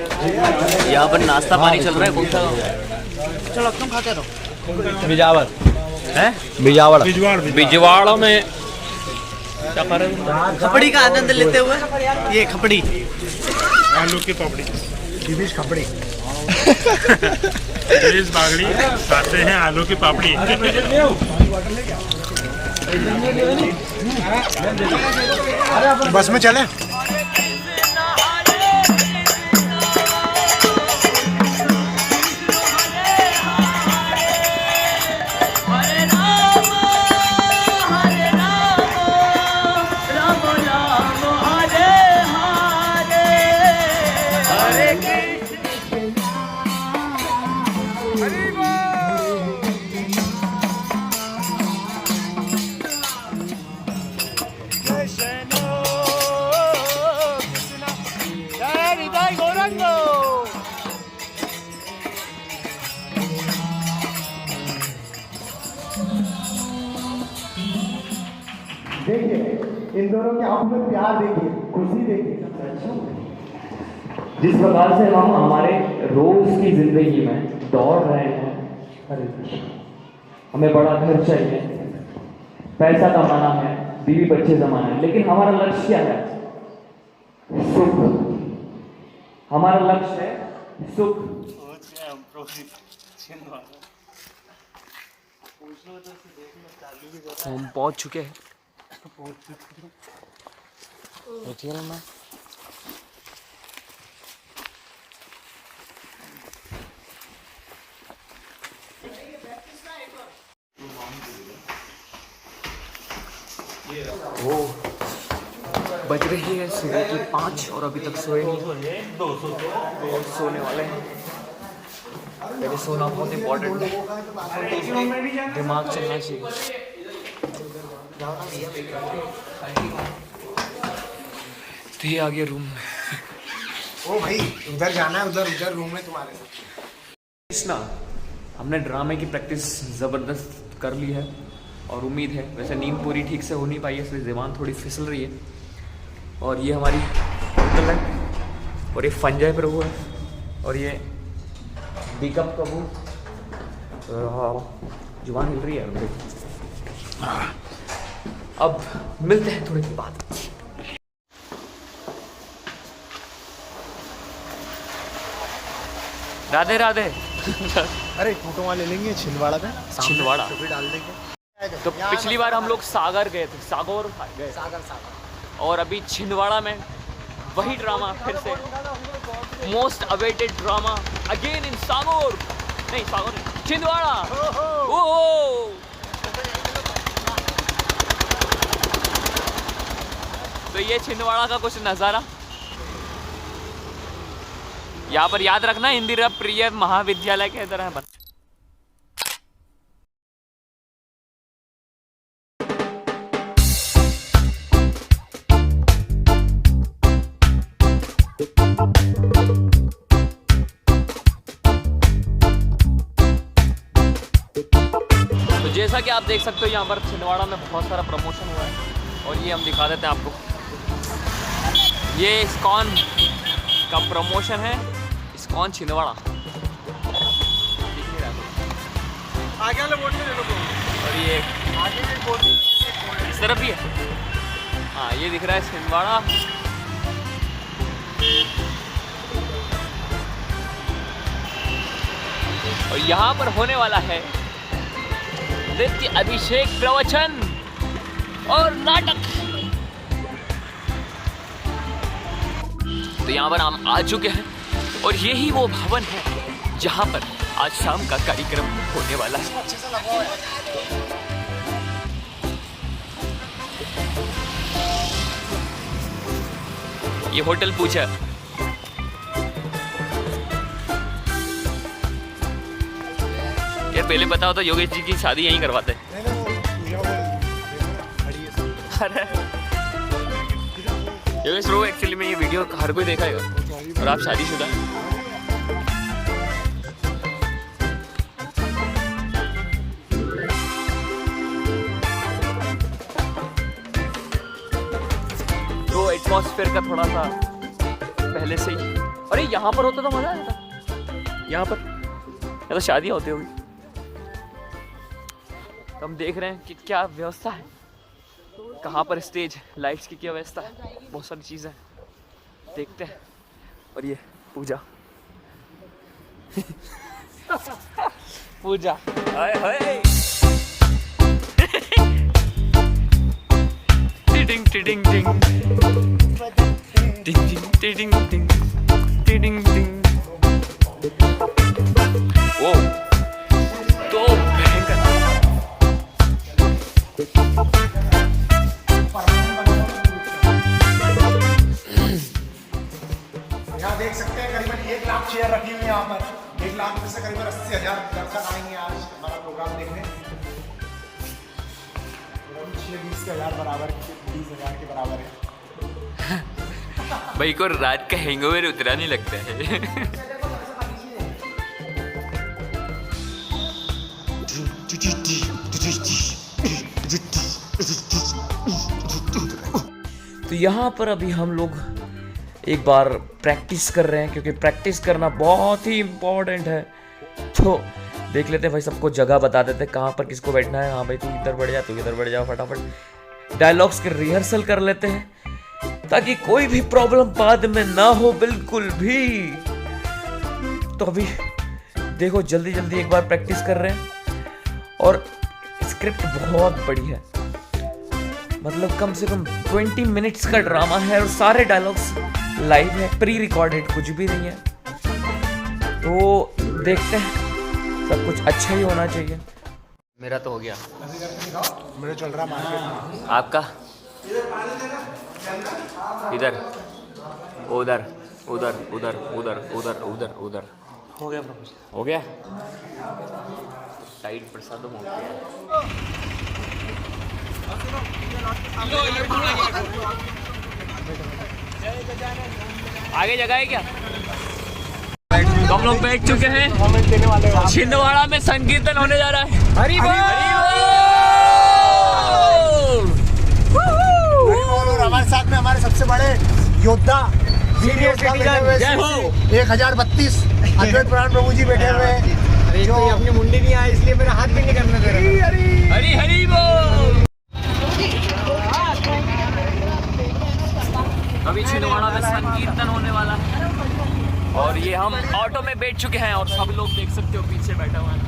यहाँ पर नाश्ता पानी चल रहा है। कौन सा? चलो तुम खाते रहो। बिजावर है? बिजवाड़ा में खपड़ी का आनंद लेते हुए ये खपड़ी आलू की पापड़ी दिवेश खपड़ी दिवेश बागड़ी खाते हैं आलू की पापड़ी। बस में चले। देखिए इन दोनों के आपस में प्यार देखिए, खुशी देखिए। जिस प्रकार से हम हमारे रोज की जिंदगी में दौड़ रहे हैं, हमें बड़ा घर चाहिए, पैसा कमाना है, बीवी बच्चे जमाना है, लेकिन हमारा लक्ष्य क्या है? सुख। हमारा लक्ष्य है सुख। हम पहुंच चुके हैं। बज रही है सुबह की 5 और अभी तक सोए नहीं और सोने वाले हैं। पहले सोना बहुत इम्पोर्टेंट है, दिमाग चलना चाहिए। तो ये आ गया रूम में। ओ भाई उधर जाना है, उधर रूम में तुम्हारे साथ। ना हमने ड्रामे की प्रैक्टिस ज़बरदस्त कर ली है और उम्मीद है, वैसे नींद पूरी ठीक से हो नहीं पाई है इसलिए ज़बान थोड़ी फिसल रही है। और ये हमारी होटल है और ये फंजाई प्रभु है और ये बीकअप प्रभु। जुबान हिल रही है। अब मिलते हैं थोड़ी देर बाद। राधे राधे। अरे फोटो वहाँ ले लेंगे छिंदवाड़ा पे, छिंदवाड़ा तो भी डाल देंगे। तो पिछली बार हम लोग सागर गए थे, सागर गए, और अभी छिंदवाड़ा में वही ड्रामा फिर से, most awaited drama again in Sagar, नहीं सागर नहीं, छिंदवाड़ा। ओह तो ये छिंदवाड़ा का कुछ नज़ारा। यहाँ पर याद रखना इंदिरा प्रिय महाविद्यालय के तरह है। तो जैसा कि आप देख सकते हो यहाँ पर छिंदवाड़ा में बहुत सारा प्रमोशन हुआ है और ये हम दिखा देते हैं आपको। ये इस्कॉन का प्रमोशन है, इस्कॉन छिंदवाड़ा। दिख नहीं रहा आगे वाले बोर्ड में ले लो। और ये आगे भी बोर्ड इस तरफ भी है। हाँ ये दिख रहा है छिंदवाड़ा। और यहाँ पर होने वाला है नृत्य, अभिषेक, प्रवचन और नाटक। तो यहाँ पर हम आ चुके हैं और यही वो भवन है जहाँ पर आज शाम का कार्यक्रम होने वाला है। ये होटल पूजा। यार पहले पता होता योगेश जी की शादी यहीं करवाते। अरे योगेश ब्रो एक्चुअली में ये वीडियो हर कोई देखेगा और आप शादीशुदा हैं। तो एटमॉस्फेयर का थोड़ा सा पहले से ही अरे यहाँ पर होता तो मजा आ जाता। यहाँ पर या तो शादी होती होगी। तो हम देख रहे हैं कि क्या व्यवस्था है, कहाँ पर स्टेज, लाइट्स की क्या व्यवस्था है, बहुत सारी चीज़ें देखते हैं। और ये पूजा पूजा हाय हाय टिडिंग टिडिंग टिंग टिडिंग टिडिंग टिंग टिडिंग टिंग। ओ तो भयंकर। यहाँ देख सकते हैं करीबन 1 लाख चेयर रखी हुई है। यहाँ पर 1 लाख में से करीबन 80,000 दर्शक आएंगे आज हमारा प्रोग्राम देखने। 20,000 बराबर, 20,000 के बराबर है। भाई को रात का हैंगओवर उतरा नहीं लगता है। तो यहाँ पर अभी हम लोग एक बार प्रैक्टिस कर रहे हैं, क्योंकि प्रैक्टिस करना बहुत ही इम्पोर्टेंट है। तो देख लेते हैं भाई, सबको जगह बता देते हैं कहाँ पर किसको बैठना है। हाँ भाई तू इधर बढ़ जा, तू इधर बढ़ जा, फटाफट डायलॉग्स के रिहर्सल कर लेते हैं ताकि कोई भी प्रॉब्लम बाद में ना हो बिल्कुल भी। तो अभी देखो जल्दी जल्दी एक बार प्रैक्टिस कर रहे हैं। और स्क्रिप्ट बहुत बड़ी है, मतलब कम से कम 20 मिनट्स का ड्रामा है और सारे डायलॉग्स लाइव है, प्री रिकॉर्डेड कुछ भी नहीं है। तो देखते हैं, सब कुछ अच्छा ही होना चाहिए। मेरा तो हो गया, मेरा चल रहा मार्केट। आपका इधर उधर उधर उधर उधर उधर उधर उधर हो गया प्रपोज, हो गया। टाइट प्रसाद हो गया। आगे जगह है क्या? तो हम लोग बैठ चुके हैं, छिंदवाड़ा में संकीर्तन होने जा रहा है। हरि बोल। और हमारे साथ में हमारे सबसे बड़े योद्धा जय हो 1032 अद्वैत पुराण प्रभु जी बैठे हुए हैं, जो अपनी मुंडी नहीं आए इसलिए मेरा हाथ भी नहीं करने दे रहे। हरि हरि बोल। अभी छिंदवाड़ा में संकीर्तन होने वाला है और ये हम ऑटो में बैठ चुके हैं और सब लोग देख सकते हो पीछे बैठा हुआ है।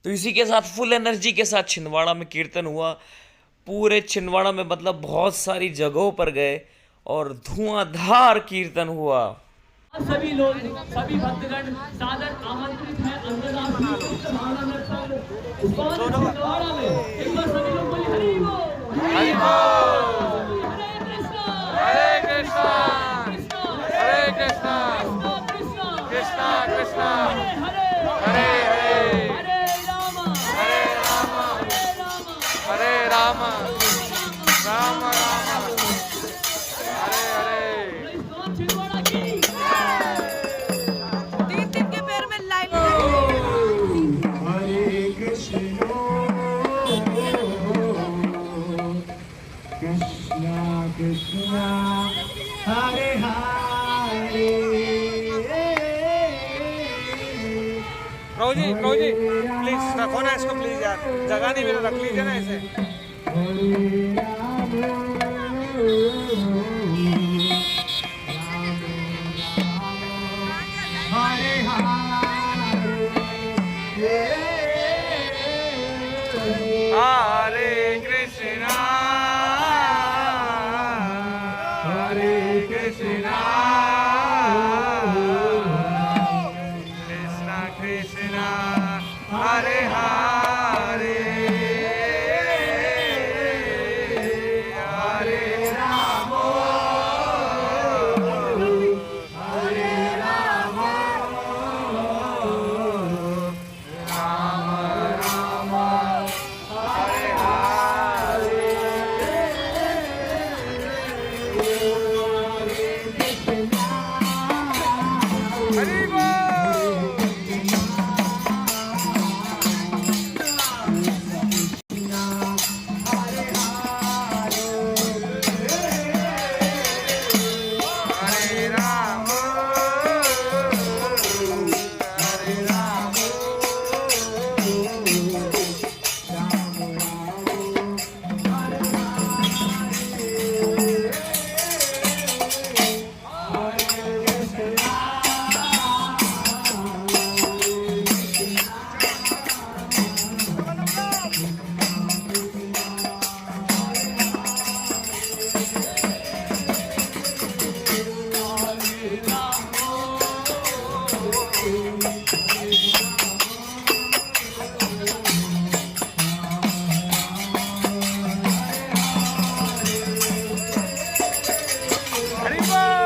तो इसी के साथ फुल एनर्जी के साथ छिंदवाड़ा में कीर्तन हुआ। पूरे छिंदवाड़ा में मतलब बहुत सारी जगहों पर गए और धुआंधार कीर्तन हुआ। सभी लोग, सभी भक्तगण सादर आमंत्रित हैं अंतर्राष्ट्रीय भावना में छिंदवाड़ा में। एक बार सभी लोग बोले हरि बोल, हरि बोल, हरे कृष्णा, हरे कृष्णा, कृष्णा कृष्णा, हरे हरे, हरे रामा, हरे रामा, राम राम, हरे हरे। छिंदवाड़ा की तीन दिन के पैर में लाइन हरे कृष्ण कृष्णा कृष्णा हरे हरे। प्रभु जी प्लीज रखो ना इसको प्लीज यार, जगह नहीं मिला, रख लीजिए ना इसे। हरे हरे कृष्णा कृष्णा कृष्णा हरे हरे, हरे राम, हरि बोल। हरे राम, हरे राम, हरि बोल,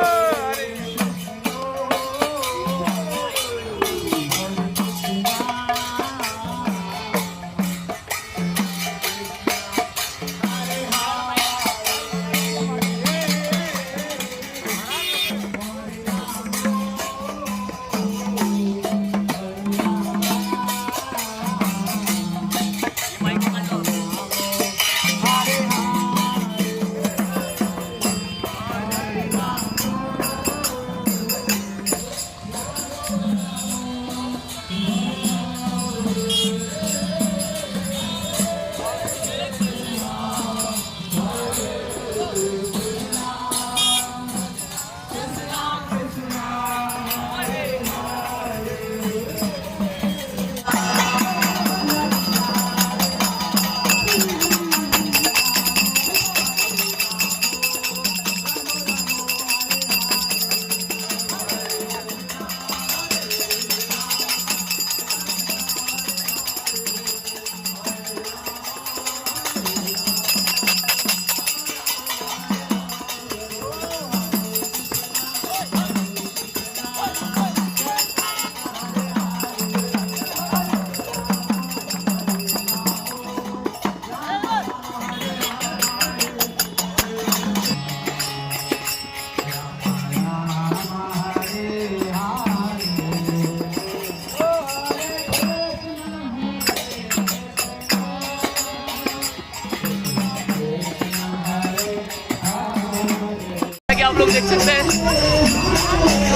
आप लोग देख सकते हैं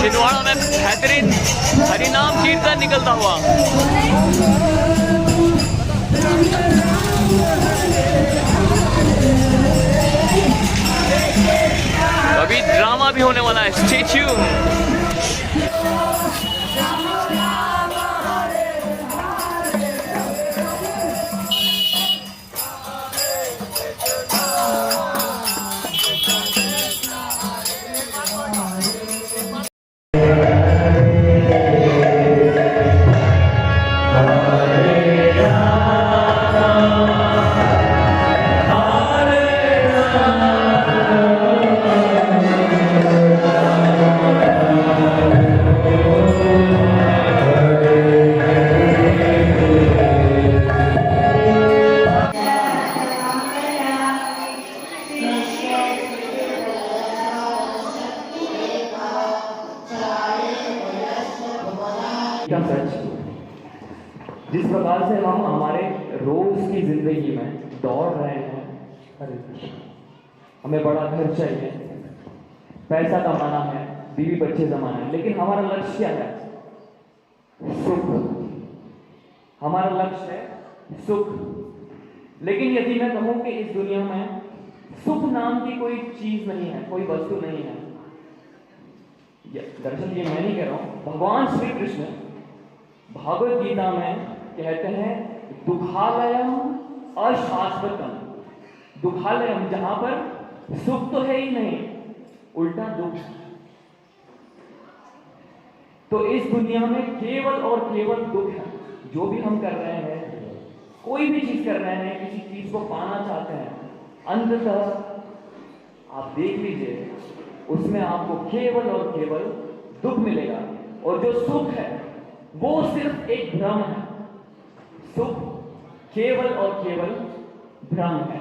छिंदवाड़ा में बेहतरीन हरिनाम कीर्तन निकलता हुआ। अभी ड्रामा भी होने वाला है, स्टे ट्यून्ड। का सच, जिस प्रकार से हम हमारे रोज की जिंदगी में दौड़ रहे हैं, हमें बड़ा घर चाहिए, पैसा कमाना है, बीवी बच्चे जमाना है, लेकिन हमारा लक्ष्य क्या है? सुख। हमारा लक्ष्य है सुख। लेकिन यदि मैं कहूं कि इस दुनिया में सुख नाम की कोई चीज नहीं है, कोई वस्तु नहीं है, दरअसल ये मैं नहीं कह रहा हूं, भगवान श्री कृष्ण भागवत गीता में कहते हैं दुखालयम अशाश्वतम। दुखालयम, जहां पर सुख तो है ही नहीं, उल्टा दुख। तो इस दुनिया में केवल और केवल दुख है। जो भी हम कर रहे हैं, कोई भी चीज कर रहे हैं, किसी चीज को पाना चाहते हैं, अंततः आप देख लीजिए उसमें आपको केवल और केवल दुख मिलेगा। और जो सुख है वो सिर्फ एक भ्रम है। सुख केवल और केवल भ्रम है।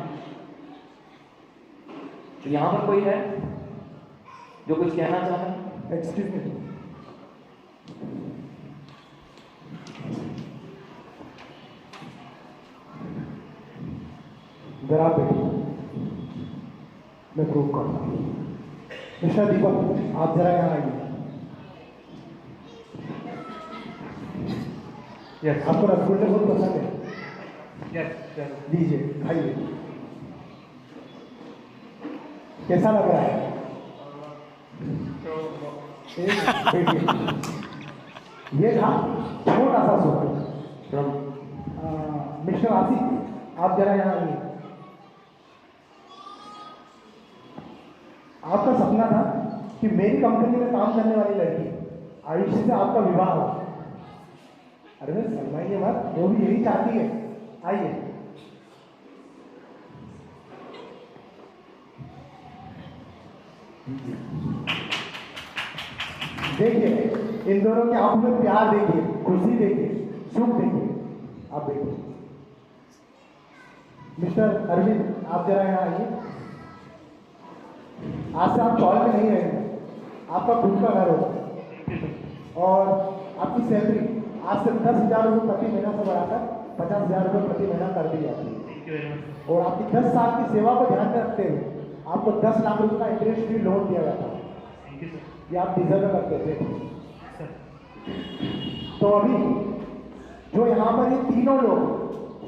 तो यहां पर कोई है जो कुछ कहना चाहता है? एक्सक्यूज मी, जरा बैठिए, मैं प्रूव करता हूँ। मिस्टर दीपक, आप जरा यहाँ आइए। यस, आपको रसगुल्ले बहुत पसंद है? यस, लीजिए, खाइए। कैसा लग रहा है? ये था छोटा सा सुख। मिस्टर आसिफ, आप जरा यहाँ आइए। आपका सपना था कि मेरी कंपनी में काम करने वाली लड़की आयुषी से आपका विवाह हो। अरे मैं शर्माइए मत, वो भी यही चाहती है। आइए। देखिए इन दोनों के आप में प्यार देखिए, खुशी देखिए, सुख देखिए। आप देखिए। मिस्टर अरविंद, आप जरा यहाँ आइए। आज से आप चौल में नहीं रहेंगे, आपका खुद का घर होगा और आपकी सैलरी आज से 10,000 रुपये प्रति महीना से बढ़ाकर 50,000 रुपये प्रति महीना कर दी जाती है। और आपकी 10 साल की सेवा को ध्यान में रखते हुए आपको 10 लाख रुपये का इंटरेस्ट फ्री लोन दिया जाता है। ये आप डिजर्व करते थे। तो अभी जो यहाँ पर ये तीनों लोग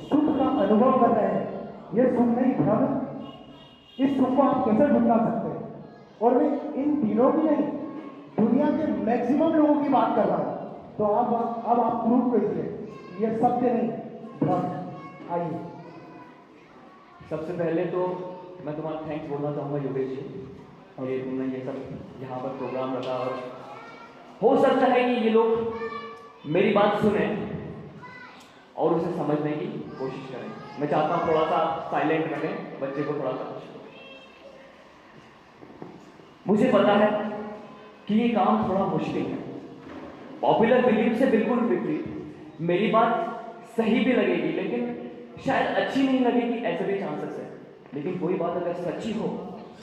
सुख का अनुभव कर रहे हैं, ये सुख नहीं भ्रम। इस सुख को आप कैसे ढूंढा सकते हैं? और मैं इन तीनों की नहीं, दुनिया के मैक्सिमम लोगों की बात कर रहा हूँ। तो अब आप प्रूव कीजिए ये सत्य नहीं भ्रम। आइए। सबसे पहले तो मैं तुम्हारा थैंक्स बोलना चाहूँगा योगेश जी, और तुमने ये सब यहाँ पर प्रोग्राम रखा। और हो सकता है कि ये लोग मेरी बात सुने और उसे समझने की कोशिश करें। मैं चाहता हूँ थोड़ा सा साइलेंट रहें, बच्चे को थोड़ा सा। मुझे पता है कि ये काम थोड़ा मुश्किल है, पॉपुलर बिलीफ से बिल्कुल विपरीत। मेरी बात सही भी लगेगी, लेकिन शायद अच्छी नहीं लगेगी, ऐसे भी चांसेस है। लेकिन कोई बात अगर सच्ची हो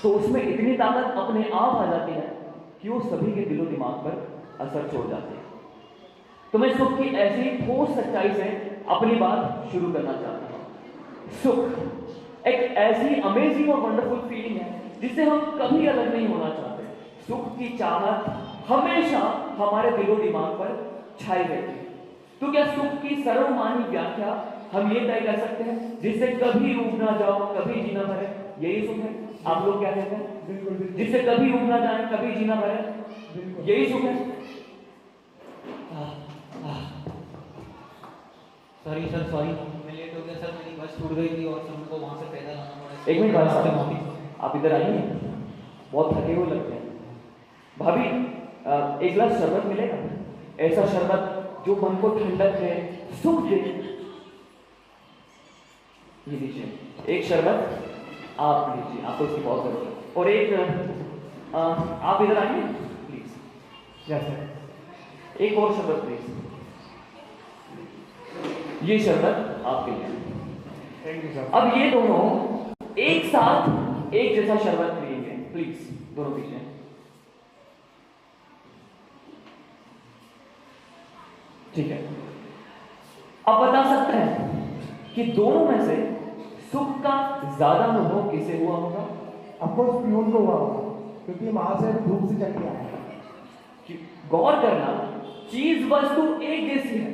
तो उसमें इतनी ताकत अपने आप आ जाती है कि वो सभी के दिलो दिमाग पर असर छोड़ जाती है। तो मैं सुख की ऐसी ठोस सच्चाई से अपनी बात शुरू करना चाहता हूँ। सुख एक ऐसी अमेजिंग और वंडरफुल फीलिंग है जिससे हम कभी अलग नहीं होना चाहते। सुख की चाहत हमेशा हमारे दिलो दिमाग पर छाई रहती है। तो क्या सुख की सर्वमान्य व्याख्या हम ये तय कर सकते हैं जिससे कभी डूब ना जाओ, कभी जीना भरे, यही सुख है? आप लोग क्या कहते हैं? बिल्कुल। जिससे कभी डूब ना जाए, कभी जीना भरे, यही सुख है? सॉरी सर, सॉरी मैं लेट हो गया सर, मेरी बस छूट गई थी और सबको वहाँ से पैदल आना पड़ा। एक मिनट भाई, आप इधर आइए, बहुत थके हुए लगते हैं। भाभी, एक गिलास शरबत मिलेगा? ऐसा शरबत जो मन को ठंडक है, सुख दे। ये लीजिए एक शरबत, आप लीजिए, आपको इसकी बहुत जरूरत है। और एक आप इधर आइए प्लीज। Yes sir. एक और शरबत प्लीज। ये शरबत आपके लिए। Thank you sir. अब ये दोनों एक साथ एक जैसा शरबत पिएंगे, प्लीज दोनों पीजिए। ठीक है, आप बता सकते हैं कि दोनों में से सुख का ज्यादा अनुभव किसे हुआ होगा? अफकोर्स प्यून को हुआ होगा, क्योंकि वहां से धूप से चल के आया। गौर करना, चीज वस्तु एक जैसी है,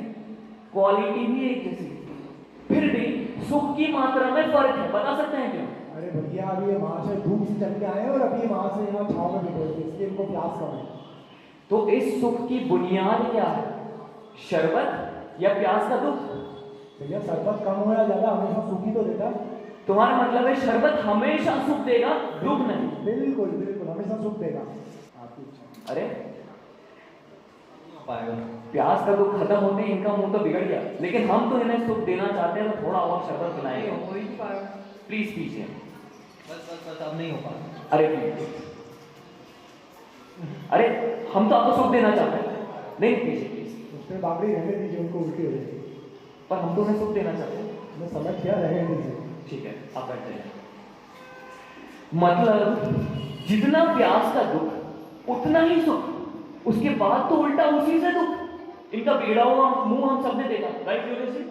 क्वालिटी भी एक जैसी है, फिर भी सुख की मात्रा में फर्क है। बता सकते हैं क्यों? अरे भैया, अभी ये वहां से धूप से चल के आए और अभी वहां से यहाँ छाव में बैठे हुए, इसलिए इनको प्यास कम है। तो इस सुख की बुनियाद क्या है? शरबत या प्यास का दुख? भैया शरबत कम हो या ज्यादा हमेशा सुख ही तो देता। तुम्हारा मतलब है शरबत हमेशा सुख देगा, दुख नहीं? बिल्कुल बिल्कुल, हमेशा सुख देगा। आपकी इच्छा। अरे पाएगा। प्यास का दुख खत्म होते ही इनका मुंह तो बिगड़ गया, लेकिन हम तो इन्हें सुख देना चाहते हैं, तो थोड़ा और शरबत पिलाएंगे। हो ही नहीं पाएगा। प्लीज पीजिए। बस अब नहीं हो पाएगा। अरे प्लीज, अरे हम तो आपको सुख देना चाहते हैं, नहीं पीजिए प्लीज। उसमें बाबरी रहने दीजिए, उनको उल्टी हो जाएगी। पर हम तो उन्हें सुख देना चाहते हैं। मैं समझ गया, रहने दीजिए। ठीक है, आप बैठ जाइए। मतलब जितना प्यास का दुख उतना ही सुख, उसके बाद तो उल्टा उसी से दुख। इनका बिगड़ा हुआ मुंह हम सबने देखा, राइट योगेश जी?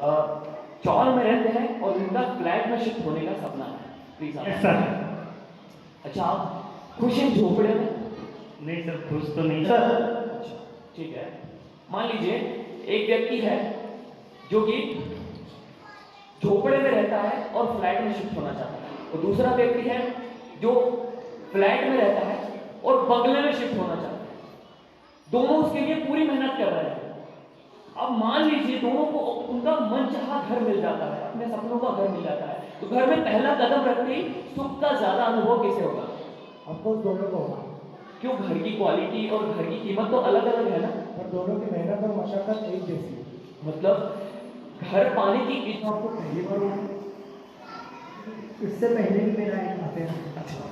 चौल में रहते हैं और इनका फ्लैट में शिफ्ट होने का सपना है। प्लीज अच्छा, आप खुश हैं झोपड़े में? नहीं सर, खुश तो नहीं सर अच्छा, ठीक है। मान लीजिए एक व्यक्ति है जो कि झोपड़े में रहता है और फ्लैट में शिफ्ट होना चाहता है, और दूसरा व्यक्ति है जो फ्लैट में रहता है और बंगले में शिफ्ट होना चाहता है। दोनों उसके लिए पूरी मेहनत कर रहे हैं। अब मान लीजिए दोनों को उनका मनचाहा घर मिल जाता है, अपने सपनों का घर मिल जाता है, तो घर में पहला कदम रखते ही सुख का ज्यादा अनुभव कैसे होगा? अफकोर्स दोनों को होगा। क्यों? घर की क्वालिटी और घर की कीमत तो अलग अलग है ना। पर दोनों की मेहनत और मशक्कत एक जैसी है। मतलब घर पाने की तो आपको पहली बार इससे पहले भी मेरा एक आते हैं। अच्छा,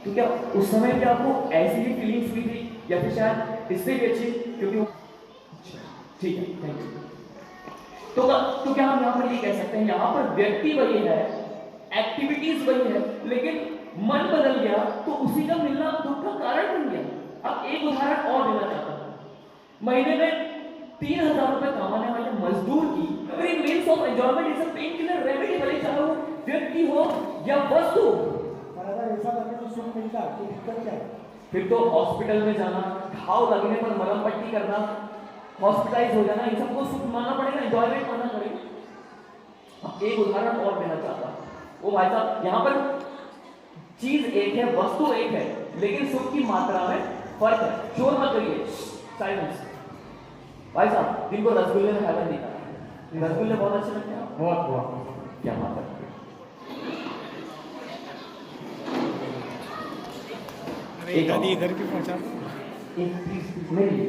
तो क्या उस समय क्या आपको ऐसी ही फीलिंग्स हुई थी, या फिर शायद इससे भी अच्छी? क्योंकि ठीक है, थैंक यू। तो क्या हम यहाँ पर ये कह सकते हैं, यहाँ पर व्यक्ति वही है, एक्टिविटीज वही है, लेकिन मन बदल गया तो उसी का मिलना दुख का कारण बन गया। अब एक उदाहरण और देना चाहता हूँ। महीने में 3000 रुपए कमाने वाले मजदूर की every means of enjoyment is a pain killer remedy, भले चाहे वो व्यक्ति हो या वस्तु। पर अगर ऐसा करके तो सुख मिलता है, तो दिक्कत क्या है? फिर तो हॉस्पिटल में जाना, घाव लगने पर मरहम पट्टी करना, हॉस्पिटलाइज हो जाना, इन सबको सुख मानना पड़ेगा, एंजॉयमेंट मानना पड़ेगा। अब एक उदाहरण और देना चाहता हूँ। वो भाई साहब, यहाँ पर चीज एक है, वस्तु एक है, लेकिन सुख की मात्रा में फर्क है। शोर मत करिए, साइलेंस। भाई साहब, जिनको रसगुल्ले में हेवन दिखा, रसगुल्ले बहुत अच्छे लगते हैं। बहुत बहुत क्या बात है। एक गाड़ी इधर भी पहुंचा। एक प्लीज नहीं,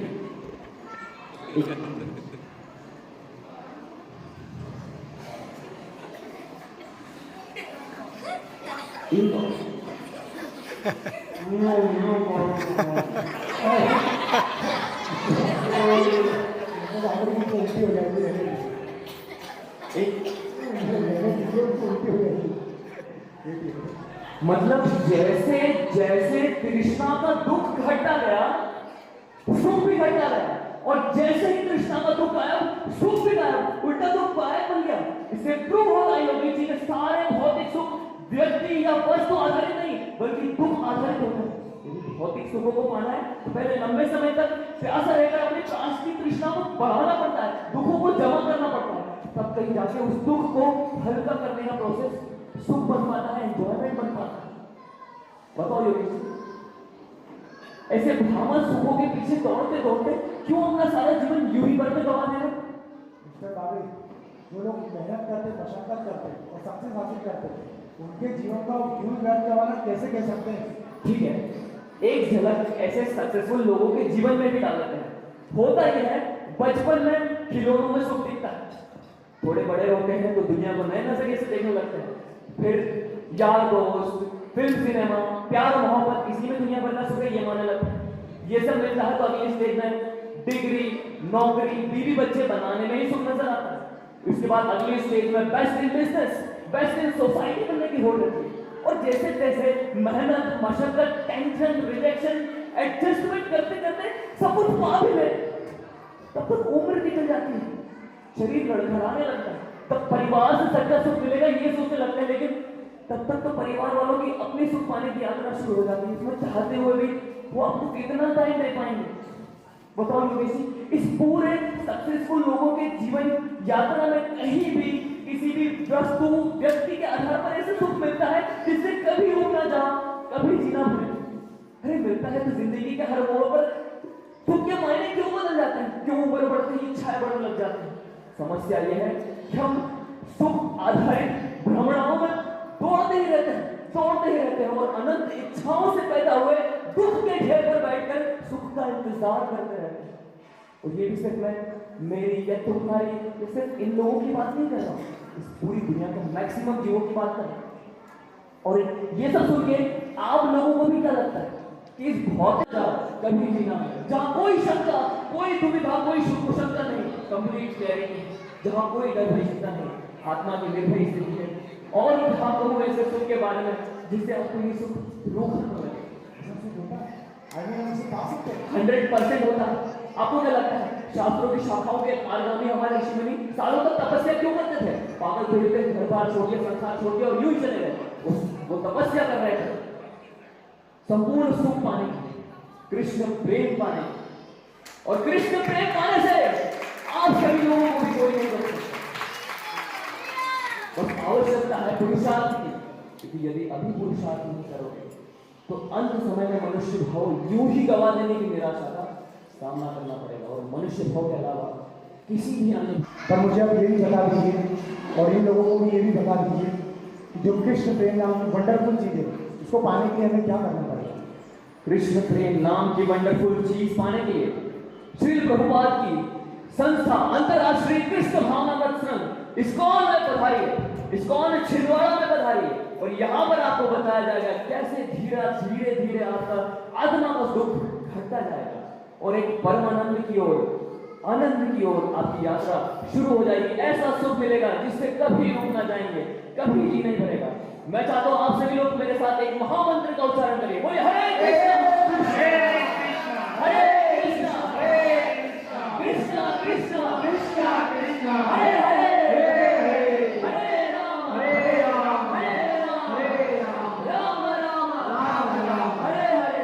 उल्टी हो जाएगी, मतलब जैसे जैसे तृष्णा का दुख घटता गया, सुख भी घटता गया, और जैसे ही तृष्णा का दुख आया, सुख भी गायब, उल्टा दुख गायब बन गया। इससे प्रूव होता है योगी जी के सारे भौतिक सुख व्यक्ति या वस्तु आधारित नहीं, बल्कि दुख आधारित होते हैं। यदि भौतिक सुखों को पाना है तो पहले लंबे समय तक प्यासा रहकर अपने प्राण की तृष्णा को बढ़ाना पड़ता है, दुखों को जमा करना पड़ता है, तब कहीं जाके उस दुख को हल्का करने का प्रोसेस सुख बन पाता है, एंजॉयमेंट बन पाता है। बताओ योगी जी, ऐसे भ्रामक सुखों के पीछे दौड़ते दौड़ते क्यों अपना सारा जीवन यूं ही बर्बाद गवा दे रहे? मिस्टर बाबरी, जो लोग मेहनत करते, मशक्कत करते और सक्सेस हासिल करते, उनके जीवन का यूं व्यर्थ गवाना कैसे कह सकते हैं? ठीक है, एक झलक ऐसे सक्सेसफुल लोगों के जीवन में भी डाल देते हैं। होता यह है, बचपन में खिलौनों में सुख दिखता है, थोड़े बड़े होते हैं तो दुनिया को नए नजरिए से देखने लगते हैं, फिर यार दोस्त, फिल्म, सिनेमा, प्यार, मोहब्बत, इसी में दुनिया भर का सुख है ये मानने लगते हैं। ये सब मिलता है तो अगले स्टेज में डिग्री, नौकरी, बीवी बच्चे बनाने में ही सुख नजर आता है। उसके बाद अगले स्टेज में best in business, best in society बनने की होड़ रहती है। और जैसे जैसे मेहनत, मशक्कत, टेंशन, रिजेक्शन, एडजस्टमेंट करते करते सब कुछ पा भी ले, तब तक उम्र निकल जाती है, शरीर लड़खड़ाने लगता है, तब परिवार से सच्चा सुख मिलेगा ये सोचने लगता है, लेकिन तब तक तो परिवार वालों की अपनी सुख पाने की यात्रा शुरू हो जाती है। इसमें चाहते हुए भी वो आपको कितना टाइम दे पाएंगे? बताओ योगेश जी, इस पूरे सक्सेसफुल लोगों के जीवन यात्रा में कहीं भी किसी भी वस्तु व्यक्ति के आधार पर ऐसे सुख मिलता है जिससे कभी रुक ना जाओ, कभी जीना भूले। अरे मिलता है तो जिंदगी के हर मोड़ पर सुख के मायने क्यों बदल जाते हैं? क्यों उम्र बढ़ते ही इच्छाएं बढ़ने लग जाती हैं? समस्या यह है कि हम सुख आधारित भ्रमणाओं में दौड़ते ही रहते हैं और अनंत इच्छाओं से पैदा हुए दुख के ढेर पर बैठकर सुख का इंतजार करते रहते हैं। और ये भी सिर्फ मैं मेरी या तुम्हारी या सिर्फ इन लोगों की बात नहीं कर रहा हूँ, इस पूरी दुनिया के मैक्सिमम जीवों की बात कर रहा हूँ। और ये सब सुन के आप लोगों को भी क्या लगता है कि इस भौतिक कभी जीना जहाँ कोई शंका, कोई दुविधा, कोई शंका नहीं, कंप्लीट क्लैरिटी, जहाँ कोई डर नहीं, चिंता नहीं, आत्मा की निर्भय स्थिति है। और जहाँ कहूँ ऐसे सुख के बारे में जिससे आपको ये सुख रोकना पड़ेगा, 100% होता है। आपको क्या लगता है शास्त्रों की शाखाओं के आगामी हमारे ऋषि मुनि सालों तक तपस्या क्यों करते थे? पागल थोड़ी थे, घर बार छोड़ दिया, संसार छोड़ दिया और यूं ही चले गए। वो तपस्या कर रहे थे संपूर्ण सुख पाने के लिए, कृष्ण प्रेम पाने, और कृष्ण प्रेम पाने से आप सभी लोगों को भी कोई नहीं कर सकता। बस आवश्यकता है पुरुषार्थ की, क्योंकि यदि अभी पुरुषार्थ नहीं करोगे तो अंत समय में मनुष्य भाव यूं ही गवा देने की निराशा का सामना करना पड़ेगा, और मनुष्य भाव के अलावा किसी भी अन्य। पर मुझे अब ये भी बता दीजिए और इन लोगों को भी ये भी बता दीजिए कि जो कृष्ण प्रेम नाम की वंडरफुल चीज है उसको पाने के लिए हमें क्या करना पड़ेगा? कृष्ण प्रेम नाम की वंडरफुल चीज पाने के लिए श्री प्रभुपाद की संस्था अंतरराष्ट्रीय कृष्ण भावना प्रसंग इस्कॉन में पधारिए, इस्कॉन छिंदवाड़ा में पधारिए, और यहाँ पर आपको बताया जाएगा कैसे धीरे धीरे आपका आत्मा का दुख घटता जाएगा और एक परम आनंद की ओर, आनंद की ओर आपकी यात्रा शुरू हो जाएगी। ऐसा सुख मिलेगा जिससे कभी रुक ना जाएंगे, कभी जी नहीं भरेगा। मैं चाहता हूँ आप सभी लोग मेरे साथ एक महामंत्र का उच्चारण करिए। बोलिए हरे कृष्ण हरे कृष्ण कृष्ण कृष्ण कृष्ण कृष्ण हरे हरे हरे राम राम राम हरे हरे।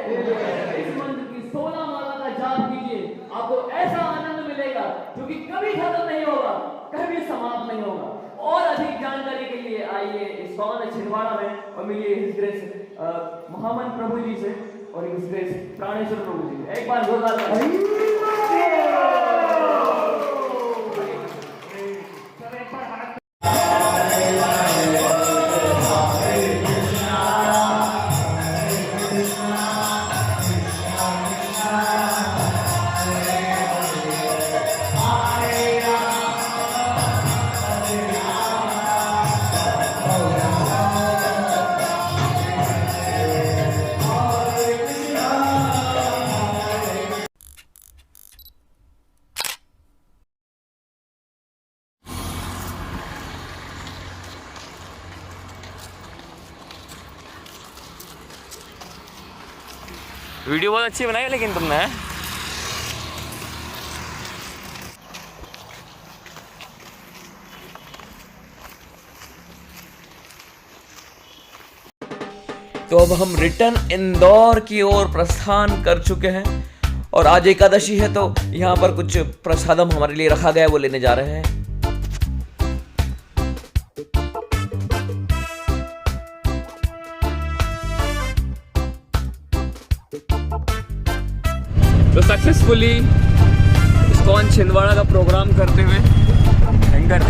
इस मंत्र की 16 माला का जाप कीजिए, आपको ऐसा आनंद मिलेगा जो कि कभी खत्म नहीं होगा, कभी समाप्त नहीं होगा। और अधिक जानकारी के लिए आइए इस्कॉन छिंदवाड़ा में और मिलिए हिज ग्रेस महामन प्रभु जी से और हिज ग्रेस प्राणेश्वर प्रभु जी से। एक बार जोरदार वीडियो बहुत अच्छी बनाई है लेकिन तुमने तो अब हम रिटर्न इंदौर की ओर प्रस्थान कर चुके हैं और आज एकादशी है तो यहाँ पर कुछ प्रसादम हमारे लिए रखा गया है, वो लेने जा रहे हैं। तो सक्सेसफुली इस्कॉन छिंदवाड़ा का प्रोग्राम करते हुए शंकर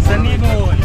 सनी बोल